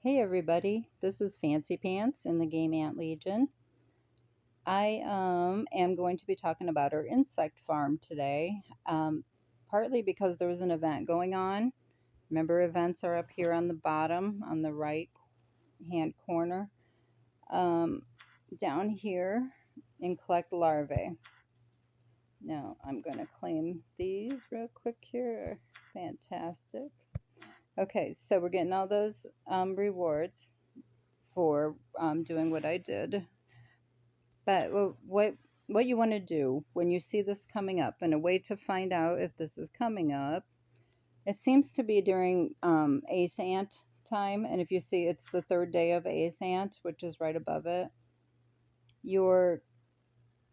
Hey everybody, this is Fancy Pants in the Game Ant Legion. I am going to be talking about our insect farm today, partly because there was an event going on. Remember, events are up here on the bottom, on the right hand corner. Um, Down here, and collect larvae. Now, I'm going to claim these real quick here. Fantastic. Okay, so we're getting all those rewards for doing what I did. But what you want to do when you see this coming up, and a way to find out if this is coming up, it seems to be during Ace Ant time. And if you see, it's the third day of Ace Ant, which is right above it. Your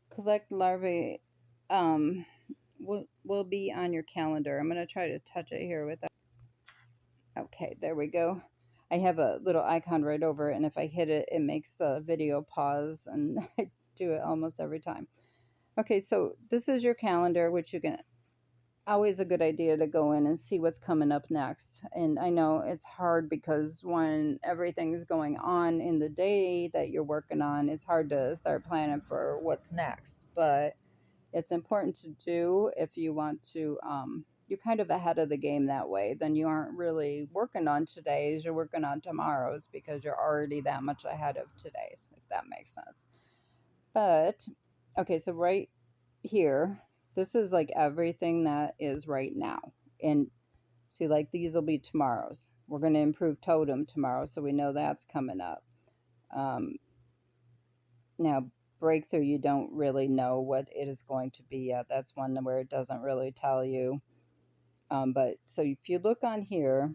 collect larvae will be on your calendar. I'm going to try to touch it here with that. Okay, there we go. I have a little icon right over it, and if I hit it, it makes the video pause, and I do it almost every time. Okay, so this is your calendar, which you can always a good idea to go in and see what's coming up next. And I know it's hard because when everything's going on in the day that you're working on, it's hard to start planning for what's next. But it's important to do if you want to, you're kind of ahead of the game that way. Then you aren't really working on today's, you're working on tomorrow's because you're already that much ahead of today's, if that makes sense. But, okay, so right here, this is like everything that is right now. And see, like these will be tomorrow's. We're going to improve totem tomorrow, so we know that's coming up. Now, breakthrough, you don't really know what it is going to be yet. That's one where it doesn't really tell you. But so if you look on here,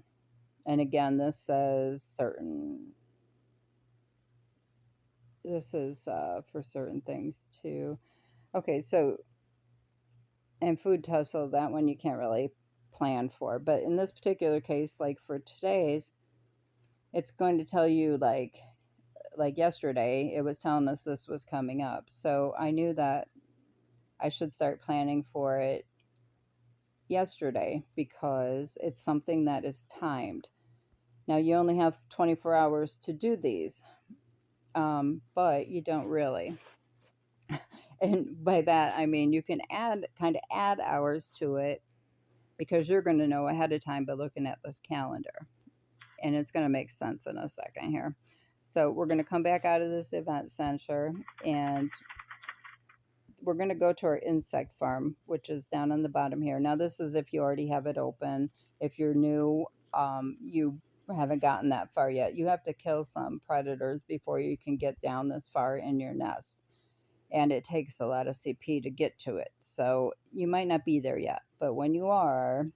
and again, this says certain. This is for certain things too. Okay, so and food tussle, that one you can't really plan for. But in this particular case, like for today's, it's going to tell you like yesterday, it was telling us this was coming up. So I knew that I should start planning for it yesterday because it's something that is timed. Now you only have 24 hours to do these, but you don't really. And by that, I mean you can kind of add hours to it because you're going to know ahead of time by looking at this calendar. And it's going to make sense in a second here. So we're going to come back out of this event center, and we're going to go to our insect farm, which is down on the bottom here. Now this is if you already have it open. If you're new, you haven't gotten that far yet. You have to kill some predators before you can get down this far in your nest. And it takes a lot of CP to get to it. So you might not be there yet, but when you are,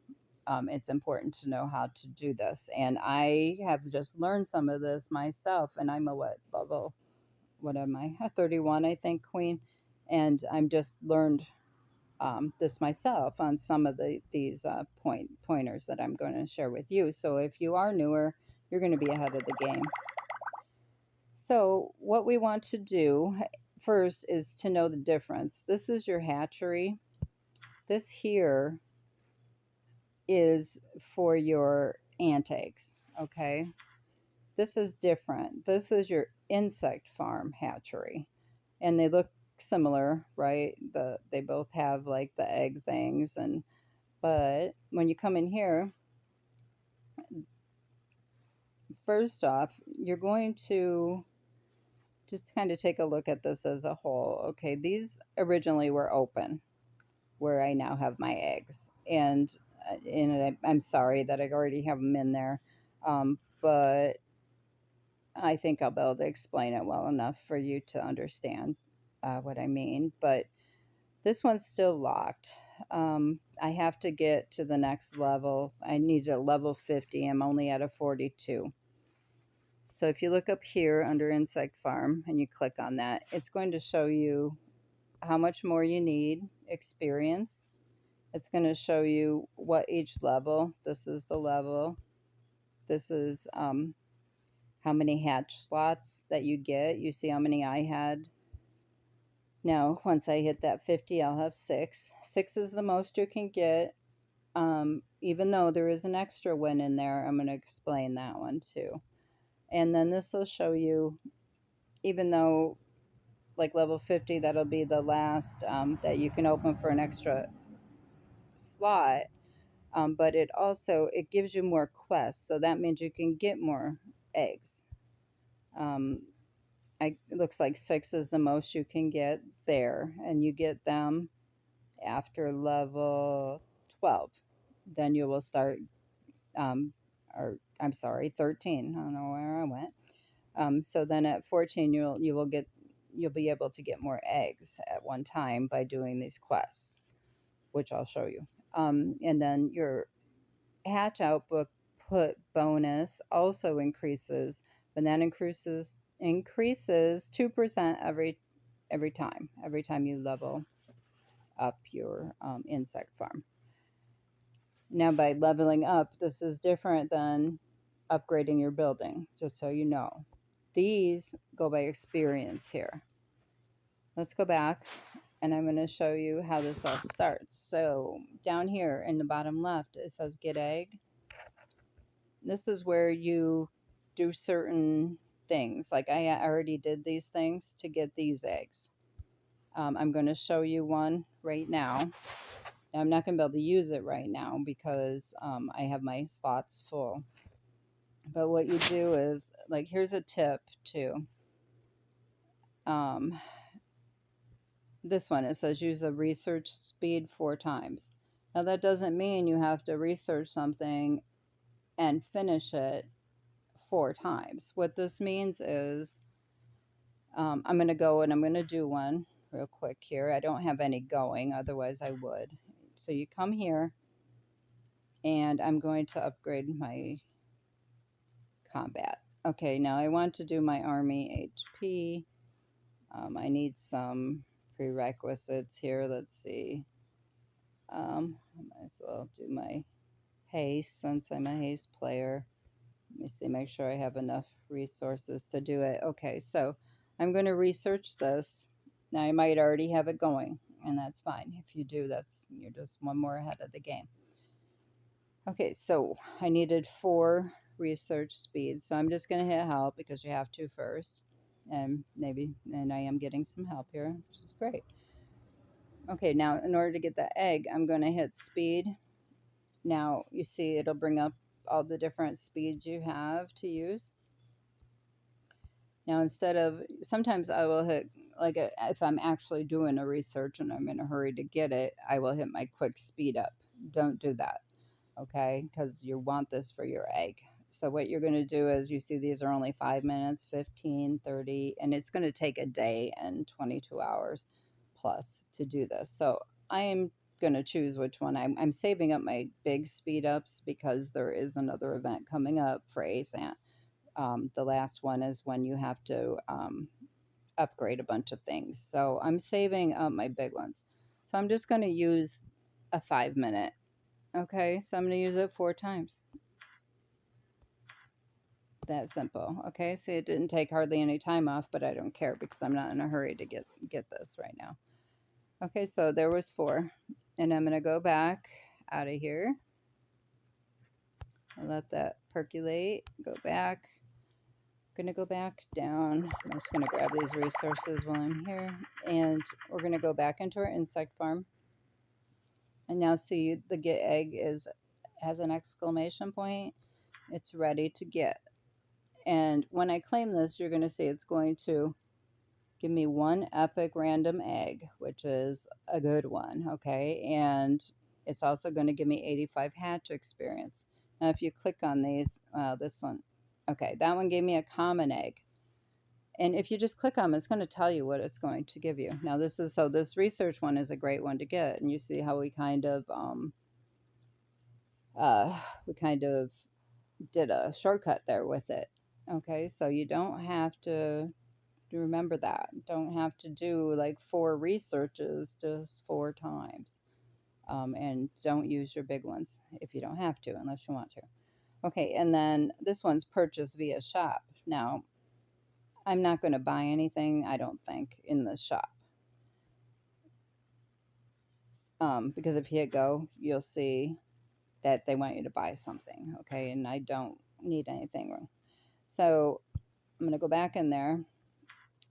it's important to know how to do this. And I have just learned some of this myself, and I'm a what am I? A 31, I think, queen. And I'm just learned this myself on some of these pointers that I'm going to share with you. So if you are newer, you're going to be ahead of the game. So what we want to do first is to know the difference. This is your hatchery. This here is for your ant eggs, okay? This is different. This is your insect farm hatchery. And they look similar, right? They both have like the egg things, but when you come in here, first off, you're going to just kind of take a look at this as a whole. Okay, these originally were open where I now have my eggs. And I'm sorry that I already have them in there, but I think I'll be able to explain it well enough for you to understand what I mean. But this one's still locked. I have to get to the next level. I need a level 50. I'm only at a 42. So if you look up here under Insect Farm and you click on that, it's going to show you how much more you need experience. It's going to show you what each level. This is the level. This is how many hatch slots that you get. You see how many I had. Now, once I hit that 50, I'll have 6. 6 is the most you can get. Even though there is an extra one in there, I'm going to explain that one too. And then this will show you, even though like level 50, that'll be the last that you can open for an extra slot. But it gives you more quests, so that means you can get more eggs. Um, it looks like 6 is the most you can get there, and you get them after level 12. Then you will start, um, or I'm sorry, 13. I don't know where I went. So then at 14, you'll be able to get more eggs at one time by doing these quests, which I'll show you. And then your hatch output bonus also increases, but that increases 2% every time you level up your insect farm. Now, by leveling up, this is different than upgrading your building, just so you know. These go by experience here. Let's go back, and I'm going to show you how this all starts. So down here in the bottom left, it says get egg. This is where you do certain things. Like I already did these things to get these eggs. I'm going to show you one right now. I'm not going to be able to use it right now because I have my slots full. But what you do is, like, here's a tip too. This one, it says use a research speed 4 times. Now that doesn't mean you have to research something and finish it 4 times. What this means is I'm going to go and I'm going to do one real quick here. I don't have any going, otherwise I would. So you come here, and I'm going to upgrade my combat. Okay, now I want to do my army HP. I need some prerequisites here. Let's see. I might as well do my haste since I'm a haste player. Let me see, make sure I have enough resources to do it. Okay, so I'm going to research this. Now, I might already have it going, and that's fine. If you do, you're just one more ahead of the game. Okay, so I needed 4 research speeds, so I'm just going to hit help because you have to first. And I am getting some help here, which is great. Okay, now in order to get that egg, I'm going to hit speed. Now, you see it'll bring up all the different speeds you have to use. Now, sometimes I will hit, if I'm actually doing a research and I'm in a hurry to get it, I will hit my quick speed up. Don't do that, okay? Because you want this for your egg. So what you're going to do is, you see these are only 5 minutes, 15, 30, and it's going to take a day and 22 hours plus to do this. So I am going to choose which one. I'm saving up my big speed ups because there is another event coming up for ASANT. The last one is when you have to upgrade a bunch of things. So I'm saving up my big ones. So I'm just going to use a 5 minute. Okay, so I'm going to use it 4 times. That simple. Okay, see, it didn't take hardly any time off, but I don't care because I'm not in a hurry to get this right now. Okay, so there was 4. And I'm going to go back out of here and let that percolate. Go back. I'm going to go back down. I'm just going to grab these resources while I'm here. And we're going to go back into our insect farm. And now see, the get egg has an exclamation point. It's ready to get. And when I claim this, you're going to see it's going to give me 1 epic random egg, which is a good one, okay? And it's also going to give me 85 hatch experience. Now, if you click on these, this one, okay, that one gave me a common egg. And if you just click on them, it's going to tell you what it's going to give you. Now, this research one is a great one to get. And you see how we kind of did a shortcut there with it. Okay, so you don't have to remember that. Don't have to do like 4 researches just 4 times. And don't use your big ones if you don't have to, unless you want to. Okay, and then this one's purchased via shop. Now, I'm not going to buy anything, I don't think, in the shop. Because if you hit go, you'll see that they want you to buy something, okay? And I don't need anything. So I'm going to go back in there.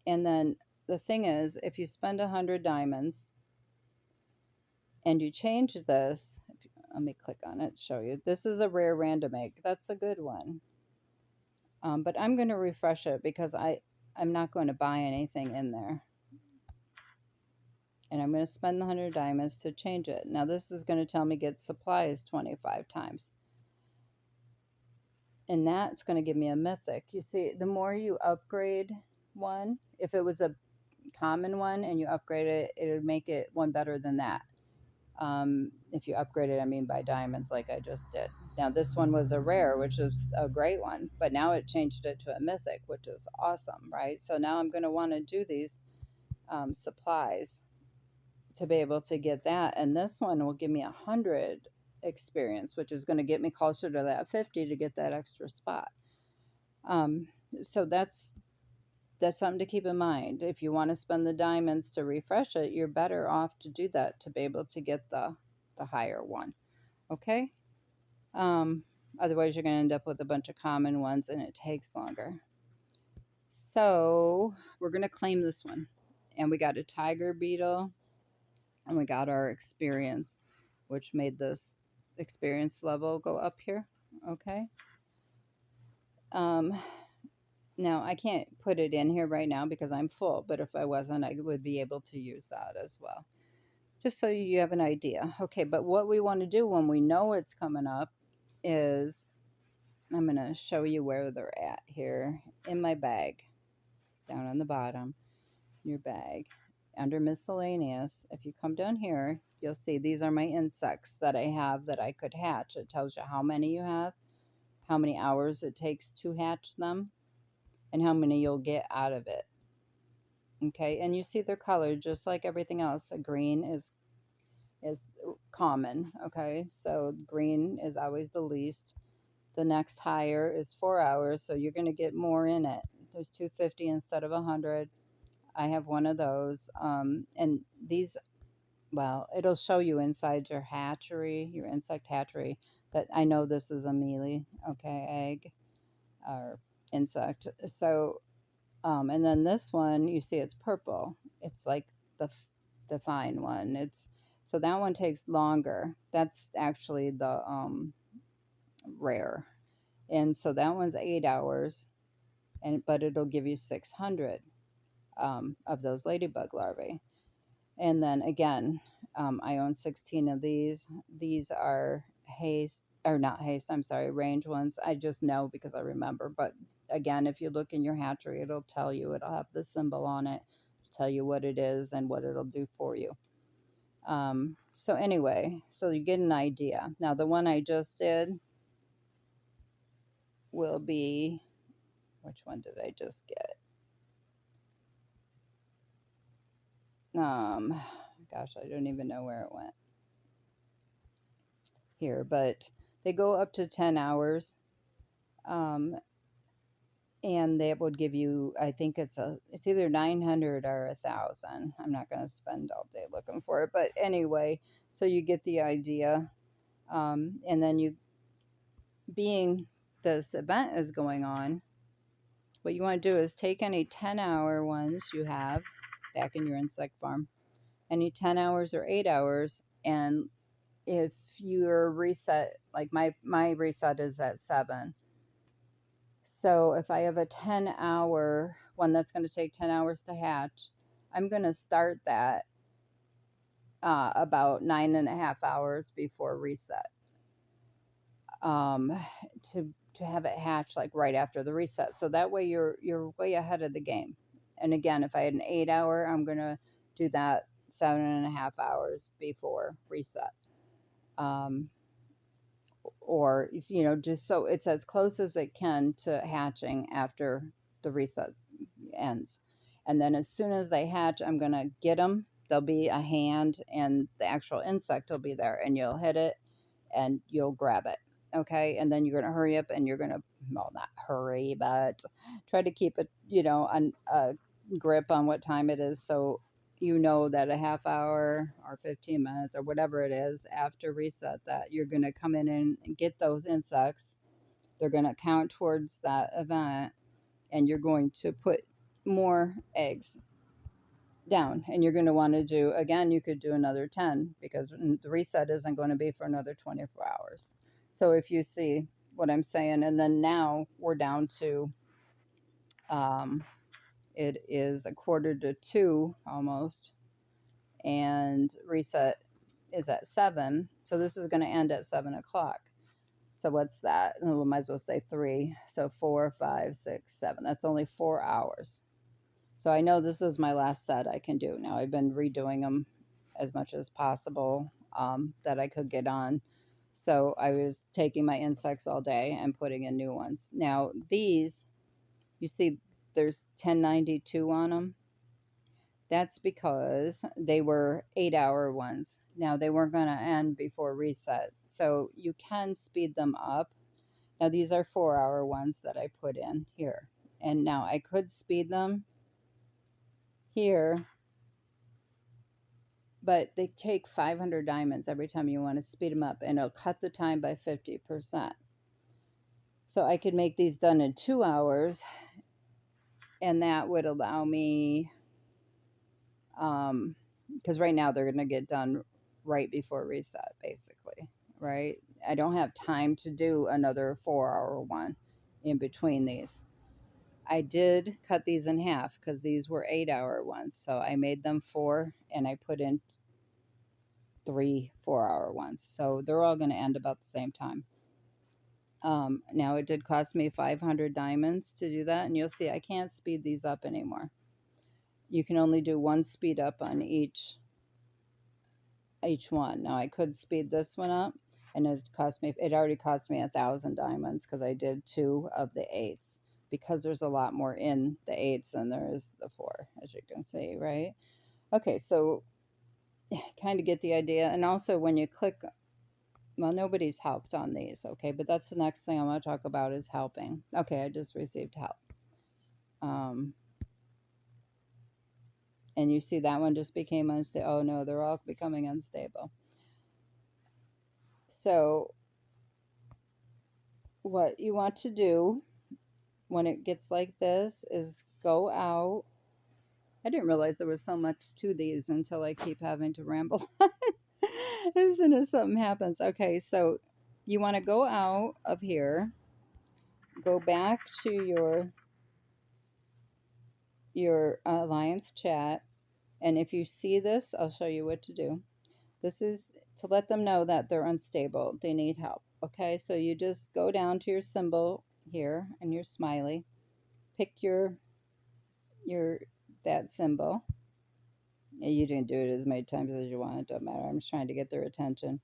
And then the thing is, if you spend 100 diamonds and you change this, let me click on it, show you. This is a rare random egg. That's a good one. But I'm going to refresh it because I'm not going to buy anything in there. And I'm going to spend the 100 diamonds to change it. Now this is going to tell me get supplies 25 times. And that's going to give me a mythic. You see, the more you upgrade one, if it was a common one and you upgrade it, it would make it one better than that. If you upgrade it, I mean by diamonds like I just did. Now this one was a rare, which is a great one, but now it changed it to a mythic, which is awesome, right? So now I'm going to want to do these supplies to be able to get that. And this one will give me 100 experience, which is going to get me closer to that 50 to get that extra spot. So that's something to keep in mind. If you want to spend the diamonds to refresh it, you're better off to do that to be able to get the higher one. Okay? Otherwise, you're going to end up with a bunch of common ones and it takes longer. So we're going to claim this one. And we got a tiger beetle and we got our experience, which made this experience level go up here. Okay? Now, I can't put it in here right now because I'm full, but if I wasn't, I would be able to use that as well. Just so you have an idea. Okay, but what we want to do when we know it's coming up is, I'm going to show you where they're at here in my bag, down on the bottom, your bag, under miscellaneous. If you come down here, you'll see these are my insects that I have that I could hatch. It tells you how many you have, how many hours it takes to hatch them, and how many you'll get out of it. Okay, and you see their color just like everything else. A green is common. Okay, so green is always the least. The next higher is 4 hours, so you're going to get more in it. There's 250 instead of 100. I have one of those. And these, well, it'll show you inside your hatchery, your insect hatchery, that I know this is a mealy, okay, egg or insect. So and then this one, you see it's purple. It's like the fine one. So that one takes longer. That's actually the rare. And so that one's 8 hours, but it'll give you 600 of those ladybug larvae. And then again, I own 16 of these. These are haste, or not haste, I'm sorry, range ones. I just know because I remember. But again, if you look in your hatchery, it'll tell you, it'll have the symbol on it, tell you what it is and what it'll do for you. So anyway, so you get an idea. Now the one I just did will be, which one did I just get? Gosh, I don't even know where it went here, but they go up to 10 hours. And they would give you, I think it's either 900 or 1,000. I'm not going to spend all day looking for it, but anyway, so you get the idea. And then being this event is going on, what you want to do is take any 10-hour ones you have back in your insect farm, any 10 hours or 8 hours, and if your reset, like my reset is at 7. So if I have a 10-hour one that's going to take 10 hours to hatch, I'm going to start that about 9.5 hours before reset, to have it hatch like right after the reset. So that way you're way ahead of the game. And again, if I had an 8-hour, I'm going to do that 7.5 hours before reset. Or, just so it's as close as it can to hatching after the reset ends. And then as soon as they hatch, I'm going to get them. There'll be a hand and the actual insect will be there, and you'll hit it and you'll grab it. Okay. And then you're going to hurry up and you're going to, well, not hurry, but try to keep it, on a grip on what time it is. So you know that a half hour or 15 minutes or whatever it is after reset, that you're going to come in and get those insects. They're going to count towards that event. and you're going to put more eggs down, and you're going to want to do, again, you could do another 10 because the reset isn't going to be for another 24 hours. So if you see what I'm saying, and then now we're down to, um, it is 1:45 almost, and reset is at 7. So this is going to end at 7 o'clock. So what's that? We might as well say 3. So 4, 5, 6, 7. That's only 4 hours. So I know this is my last set I can do. Now I've been redoing them as much as possible that I could get on. So I was taking my insects all day and putting in new ones. Now these, you see there's 1092 on them. That's because they were 8-hour ones. Now they weren't going to end before reset. So you can speed them up. Now these are 4-hour ones that I put in here. And now I could speed them here, but they take 500 diamonds every time you want to speed them up, and it'll cut the time by 50%. So I could make these done in 2 hours, and that would allow me, because right now they're going to get done right before reset, basically, right? I don't have time to do another 4-hour one in between these. I did cut these in half because these were 8-hour ones. So I made them 4, and I put in 3 4-hour ones. So they're all going to end about the same time. Now it did cost me 500 diamonds to do that. And you'll see I can't speed these up anymore. You can only do one speed up on each one. Now I could speed this one up, and it already cost me 1,000 diamonds because I did 2 of the 8s, because there's a lot more in the 8s than there is the 4, as you can see, right? Okay, so kind of get the idea. And also when you click, well, nobody's helped on these, okay, but that's the next thing I want to talk about is helping. Okay, I just received help. And you see that one just became unstable. Oh no, they're all becoming unstable. So what you want to do when it gets like this is go out. I didn't realize there was so much to these until I keep having to ramble as soon as something happens. Okay, so you want to go out of here, go back to your Alliance chat, and if you see this, I'll show you what to do. This is to let them know that they're unstable. They need help. Okay, so you just go down to your symbol here and your smiley. Pick your that symbol. You can do it as many times as you want. It doesn't matter. I'm just trying to get their attention.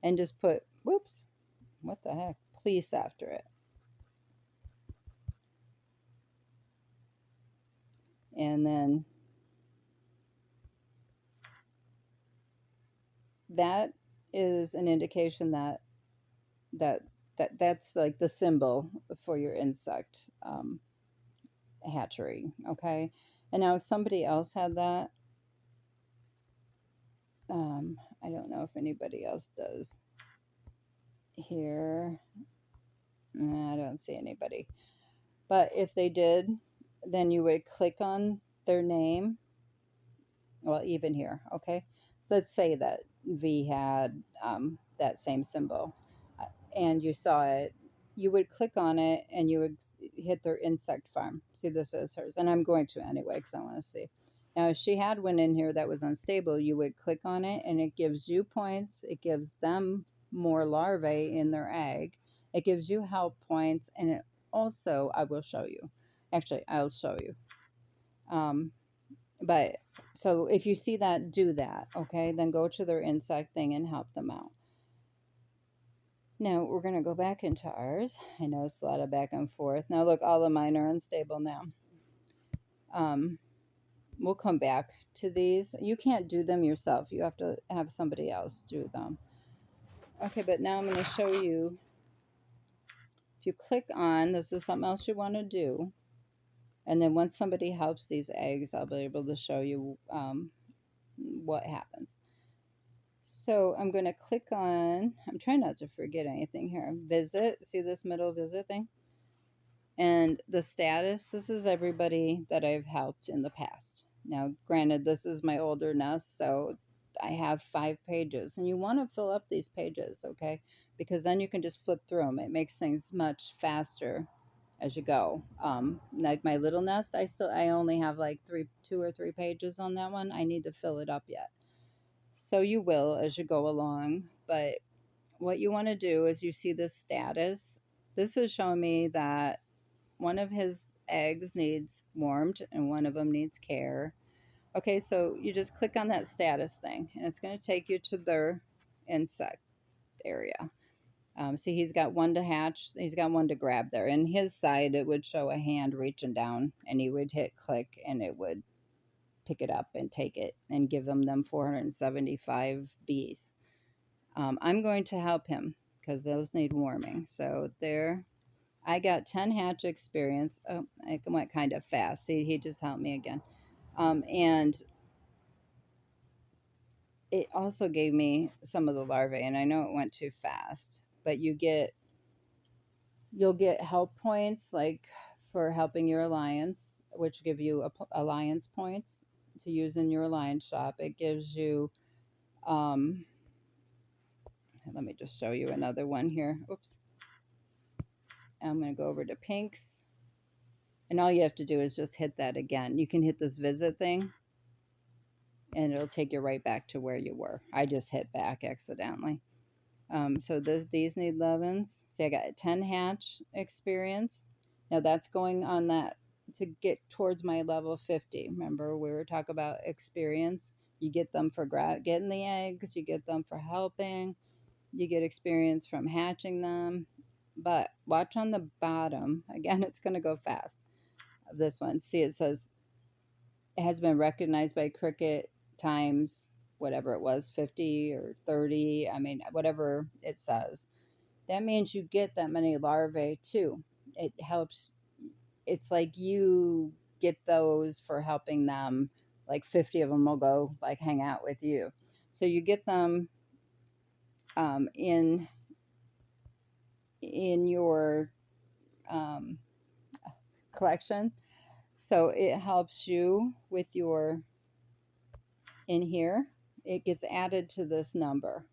And just put, whoops, what the heck, please after it. And then that is an indication that's like the symbol for your insect hatchery. Okay. And now if somebody else had that, I don't know if anybody else does here. I don't see anybody. But if they did, then you would click on their name. Well, even here, okay? So let's say that V had that same symbol and you saw it. You would click on it and you would hit their insect farm. See, this is hers. And I'm going to anyway because I want to see. Now, if she had one in here that was unstable, you would click on it and it gives you points. It gives them more larvae in their egg. It gives you help points. And it also, I will show you. Actually, I'll show you. But so if you see that, do that. Okay, then go to their insect thing and help them out. Now we're going to go back into ours. I know it's a lot of back and forth. Now look, all of mine are unstable now. We'll come back to these. You can't do them yourself. You have to have somebody else do them. Okay, but now I'm going to show you. If you click on, this is something else you want to do. And then once somebody helps these eggs, I'll be able to show you what happens. So I'm going to click on, I'm trying not to forget anything here. Visit, see this middle visit thing? And the status, this is everybody that I've helped in the past. Now, granted, this is my older nest, so I have 5 pages, and you want to fill up these pages, okay? Because then you can just flip through them. It makes things much faster as you go. Like my little nest, I only have like 2 or 3 pages on that one. I need to fill it up yet. So you will as you go along, but what you want to do is you see the status. This is showing me that one of his eggs needs warmed and one of them needs care. Okay, so you just click on that status thing and it's going to take you to their insect area. See, he's got one to hatch, he's got one to grab there. In his side, it would show a hand reaching down and he would hit click and it would pick it up and take it and give him them 475 bees. I'm going to help him because those need warming. So there, I got 10 hatch experience. Oh, I went kind of fast. See, he just helped me again. And it also gave me some of the larvae, and I know it went too fast, but you'll get help points like for helping your alliance, which give you alliance points to use in your alliance shop. It gives you, let me just show you another one here. Oops. I'm going to go over to pinks. And all you have to do is just hit that again. You can hit this visit thing and it'll take you right back to where you were. I just hit back accidentally. So these need 11s. See, I got 10 hatch experience. Now that's going on that to get towards my level 50. Remember, we were talking about experience. You get them for getting the eggs, you get them for helping, you get experience from hatching them. But watch on the bottom. Again, it's going to go fast. Of this one, see, it says it has been recognized by Cricket times whatever it was, 50 or 30. I mean, whatever it says. That means you get that many larvae too. It helps. It's like you get those for helping them. Like 50 of them will go like hang out with you. So you get them in your um, collection. So it helps you with your in here. It gets added to this number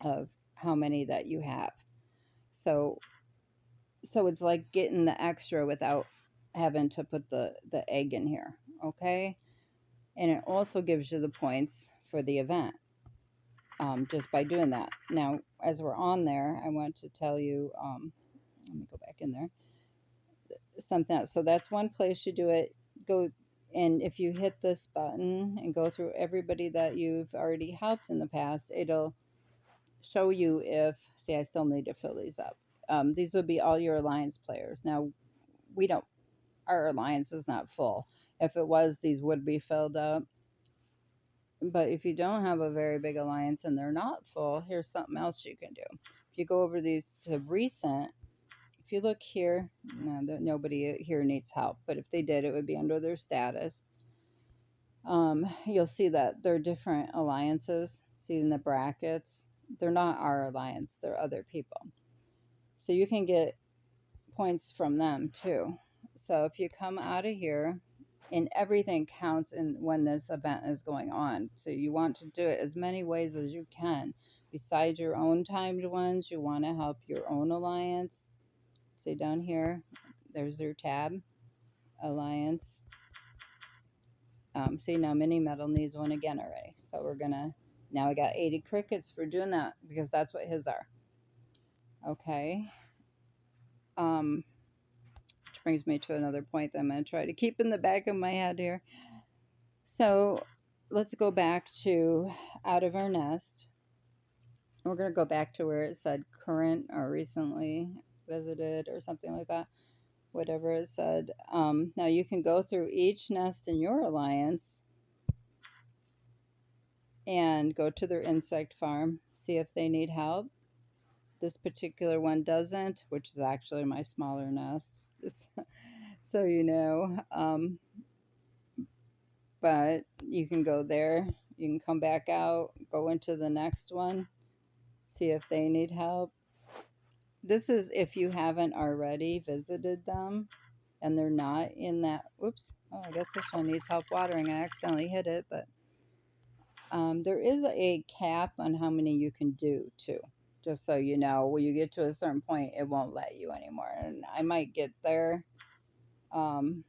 of how many that you have. So it's like getting the extra without having to put the egg in here, okay? And it also gives you the points for the event just by doing that. Now, as we're on there, I want to tell you, let me go back in there, something else. So that's one place you do it. Go, and if you hit this button and go through everybody that you've already helped in the past, it'll show you if, see, I still need to fill these up. These would be all your alliance players. Now, we don't, our alliance is not full. If it was, these would be filled up. But if you don't have a very big alliance and they're not full, here's something else you can do. If you go over these to recent, if you look here, no, nobody here needs help, but if they did, it would be under their status. You'll see that they're different alliances. See in the brackets, they're not our alliance, they're other people. So you can get points from them too. So if you come out of here, and everything counts in when this event is going on. So you want to do it as many ways as you can. Besides your own timed ones, you want to help your own alliance. See down here, there's their tab, alliance. See, now Mini Metal needs one again already. So we're gonna, now I got 80 crickets for doing that because that's what his are. Okay. Which brings me to another point that I'm going to try to keep in the back of my head here. So let's go back to out of our nest. We're going to go back to where it said current or recently visited or something like that, whatever it said. Now you can go through each nest in your alliance and go to their insect farm, see if they need help. This particular one doesn't, which is actually my smaller nest, just so you know. But you can go there, you can come back out, go into the next one, see if they need help. This is if you haven't already visited them and they're not in that. Oops. Oh, I guess this one needs help watering. I accidentally hit it, but there is a cap on how many you can do too. Just so you know, when you get to a certain point, it won't let you anymore. And I might get there. Um,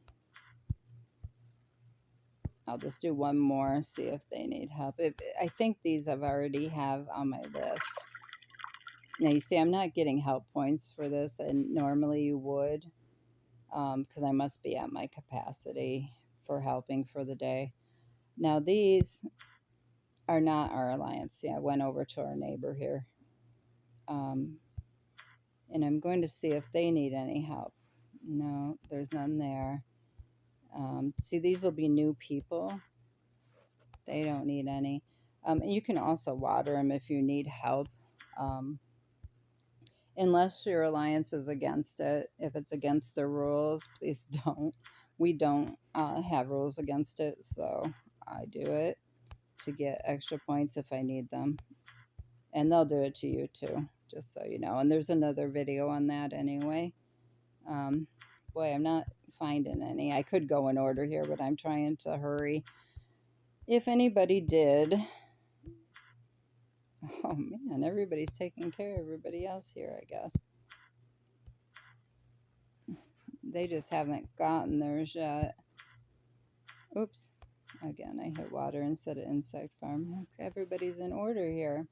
I'll just do one more, see if they need help. I think these I've already have on my list. Now you see, I'm not getting help points for this, and normally you would, because I must be at my capacity for helping for the day. Now these are not our alliance. See, I went over to our neighbor here, and I'm going to see if they need any help. No, there's none there. See, these will be new people. They don't need any. And you can also water them if you need help. Um, unless your alliance is against it. If it's against the rules, please don't. We don't have rules against it, so I do it to get extra points if I need them. And they'll do it to you too, just so you know. And there's another video on that anyway. Boy, I'm not finding any. I could go in order here, but I'm trying to hurry. If anybody did, oh man, everybody's taking care of everybody else here, I guess. They just haven't gotten theirs yet. Oops. Again, I hit water instead of insect farm. Everybody's in order here.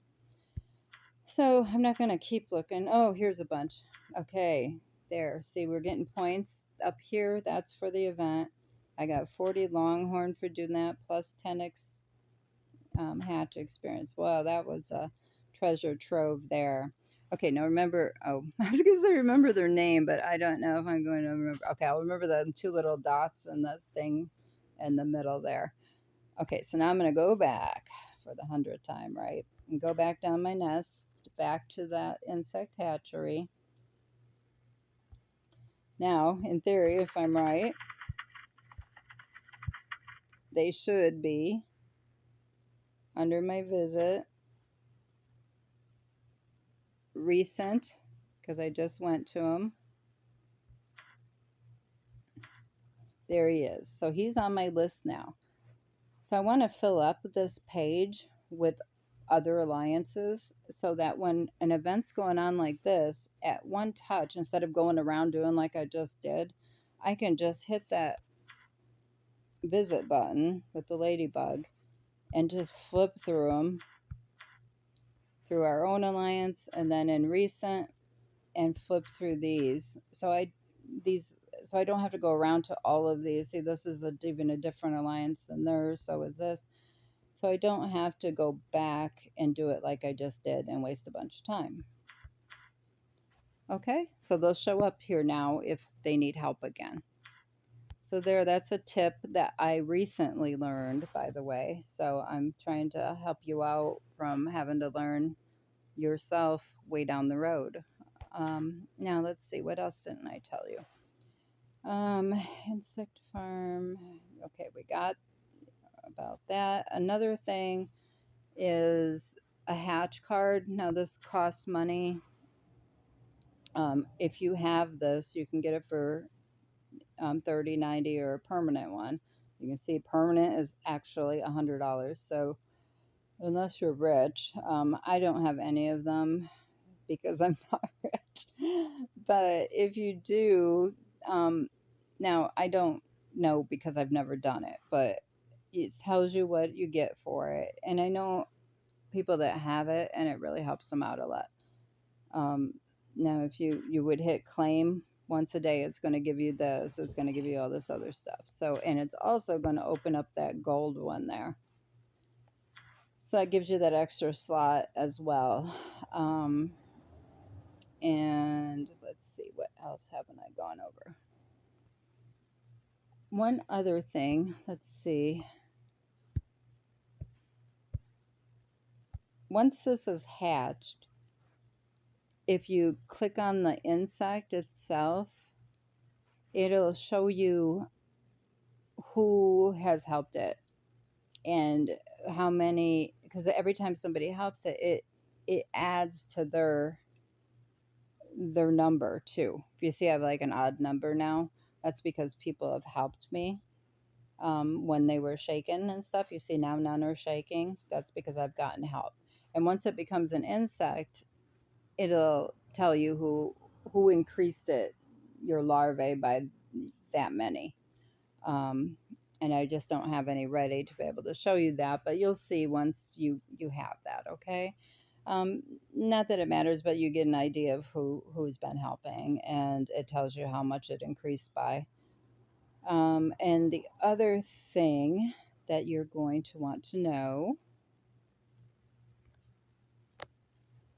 So I'm not going to keep looking. Oh, here's a bunch. Okay, there. See, we're getting points up here. That's for the event. I got 40 Longhorn for doing that, plus 10 hatch experience. Wow, that was a treasure trove there. Okay, now remember, oh, I was going to say remember their name, but I don't know if I'm going to remember. Okay, I'll remember the two little dots and the thing in the middle there. Okay, so now I'm going to go back for the 100th time, right? And go back down my nest, back to that insect hatchery. Now, in theory, if I'm right, they should be under my visit, recent, because I just went to him. There he is. So he's on my list now. So I want to fill up this page with other alliances so that when an event's going on like this, at one touch, instead of going around doing like I just did, I can just hit that visit button with the ladybug and just flip through them, through our own alliance and then in recent, and flip through these. So I don't have to go around to all of these. See, this is even a different alliance than theirs, so is this. So I don't have to go back and do it like I just did and waste a bunch of time. Okay, so they'll show up here now if they need help again. So that's a tip that I recently learned, by the way. So I'm trying to help you out from having to learn yourself way down the road. Now let's see, what else didn't I tell you? Insect farm. Okay, we got about that. Another thing is a hatch card. Now this costs money. If you have this, you can get it for $30, $90, or a permanent one. You can see permanent is actually $100. So unless you're rich, I don't have any of them because I'm not rich. But if you do, now I don't know because I've never done it, but it tells you what you get for it. And I know people that have it, and it really helps them out a lot. Now, if you would hit claim once a day, it's going to give you this. It's going to give you all this other stuff. So, and it's also going to open up that gold one there. So that gives you that extra slot as well. And let's see, what else haven't I gone over? One other thing, let's see. Once this is hatched, if you click on the insect itself, it'll show you who has helped it and how many, because every time somebody helps it, it adds to their their number too. If you see I have like an odd number now, that's because people have helped me when they were shaken and stuff. You see now none are shaking. That's because I've gotten help. And once it becomes an insect, it'll tell you who increased it, your larvae, by that many. Um, and I just don't have any ready to be able to show you that, but you'll see once you have that. Okay. Um, Not that it matters, but you get an idea of who's been helping, and it tells you how much it increased by. And the other thing that you're going to want to know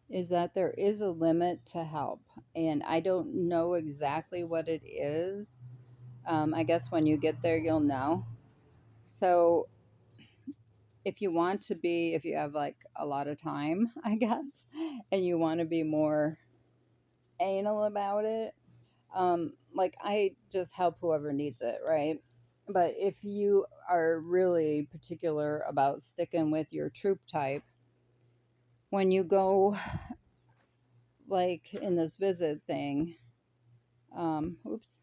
is that there is a limit to help, and I don't know exactly what it is. I guess when you get there, you'll know. So if you have like a lot of time, I guess, and you want to be more anal about it, like I just help whoever needs it, right? But if you are really particular about sticking with your troop type, when you go like in this visit thing, oops,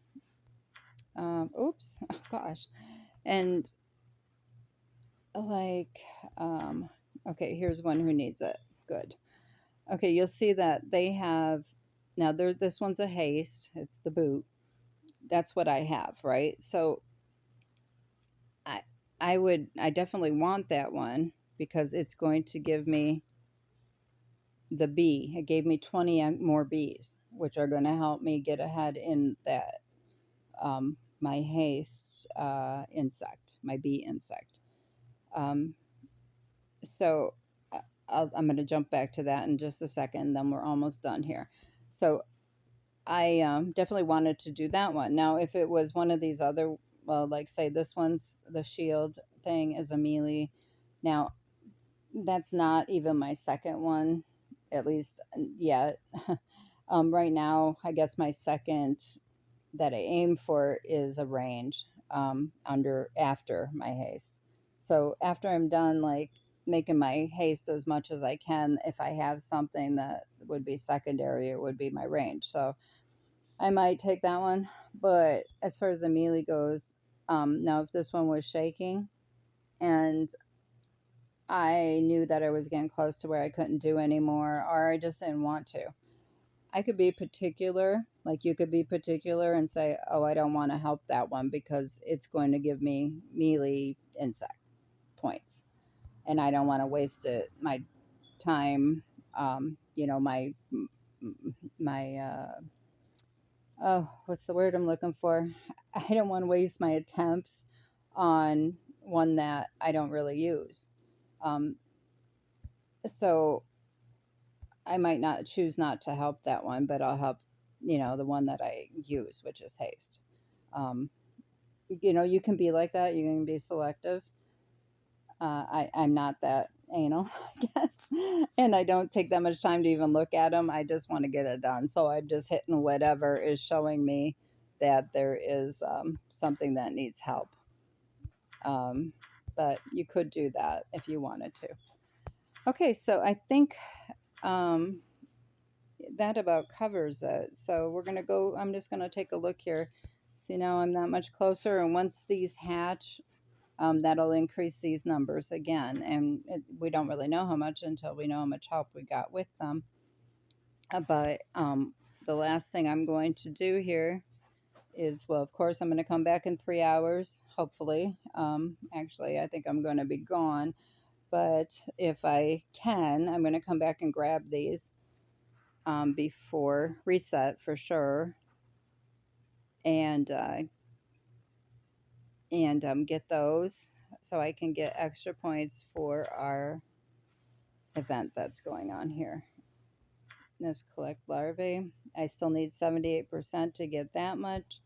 oops, oh gosh, and like, um, okay, here's one who needs it. Good. Okay, you'll see that they have now. There, this one's a haste. It's the boot. That's what I have, right? So I I definitely want that one because it's going to give me the bee. It gave me 20 more bees, which are going to help me get ahead in that my haste insect, my bee insect. Um, so I'm going to jump back to that in just a second. Then we're almost done here. So I definitely wanted to do that one. Now, if it was one of these other, well, like say this one's the shield thing is a melee. Now, that's not even my second one, at least yet. Right now, I guess my second that I aim for is a range under after my haste. So after I'm done, like making my haste as much as I can, if I have something that would be secondary, it would be my range. So I might take that one. But as far as the melee goes, now if this one was shaking and I knew that I was getting close to where I couldn't do anymore, or I just didn't want to, I could be particular. Like you could be particular and say, oh, I don't want to help that one because it's going to give me melee insect points. And I don't want to waste my time, my oh, what's the word I'm looking for? I don't want to waste my attempts on one that I don't really use. Um, so I might not choose not to help that one, but I'll help, the one that I use, which is haste. Um, you can be like that. You can be selective. I'm not that anal, I guess. And I don't take that much time to even look at them. I just want to get it done. So I'm just hitting whatever is showing me that there is something that needs help. Um, but you could do that if you wanted to. Okay, so I think um, that about covers it. So we're going to go, I'm just going to take a look here. See, now I'm that much closer. And once these hatch, that'll increase these numbers again. And we don't really know how much until we know how much help we got with them. But the last thing I'm going to do here is, well, of course, I'm going to come back in 3 hours, hopefully. Actually, I think I'm going to be gone. But if I can, I'm going to come back and grab these before reset for sure. And get those so I can get extra points for our event that's going on here. Let's collect larvae. I still need 78% to get that much.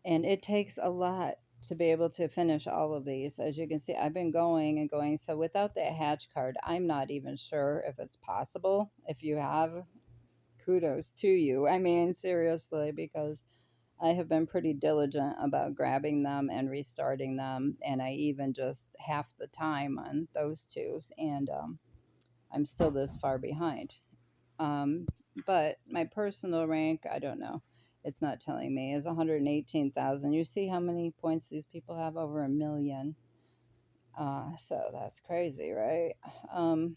And it takes a lot to be able to finish all of these. As you can see, I've been going and going. So without that hatch card, I'm not even sure if it's possible. If you have, kudos to you. I mean, seriously, because I have been pretty diligent about grabbing them and restarting them, and I even just half the time on those two, and I'm still this far behind. Um, but my personal rank, I don't know. It's not telling me, is 118,000. You see how many points these people have? Over a million. So that's crazy, right? Um,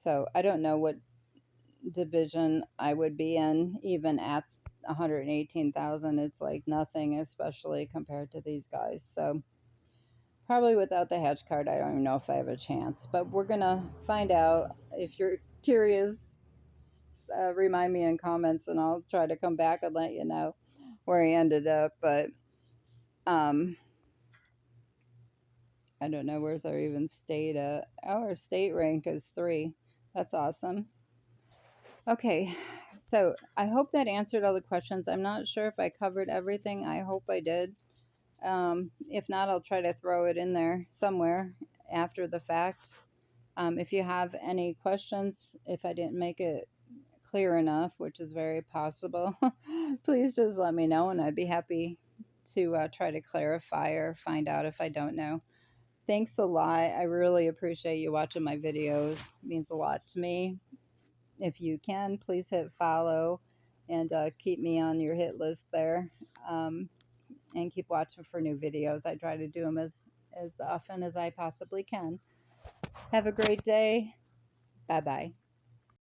so I don't know what division I would be in, even at 118,000. It's like nothing, especially compared to these guys. So probably without the hatch card, I don't even know if I have a chance. But we're gonna find out. If you're curious, remind me in comments, and I'll try to come back and let you know where I ended up. But um, I don't know where's our even state at. Oh, our state rank is 3. That's awesome. Okay, so I hope that answered all the questions. I'm not sure if I covered everything. I hope I did. If not, I'll try to throw it in there somewhere after the fact. If you have any questions, if I didn't make it clear enough, which is very possible, please just let me know, and I'd be happy to try to clarify or find out if I don't know. Thanks a lot. I really appreciate you watching my videos. It means a lot to me. If you can, please hit follow and keep me on your hit list there, um, and keep watching for new videos. I try to do them as often as I possibly can. Have a great day. Bye bye.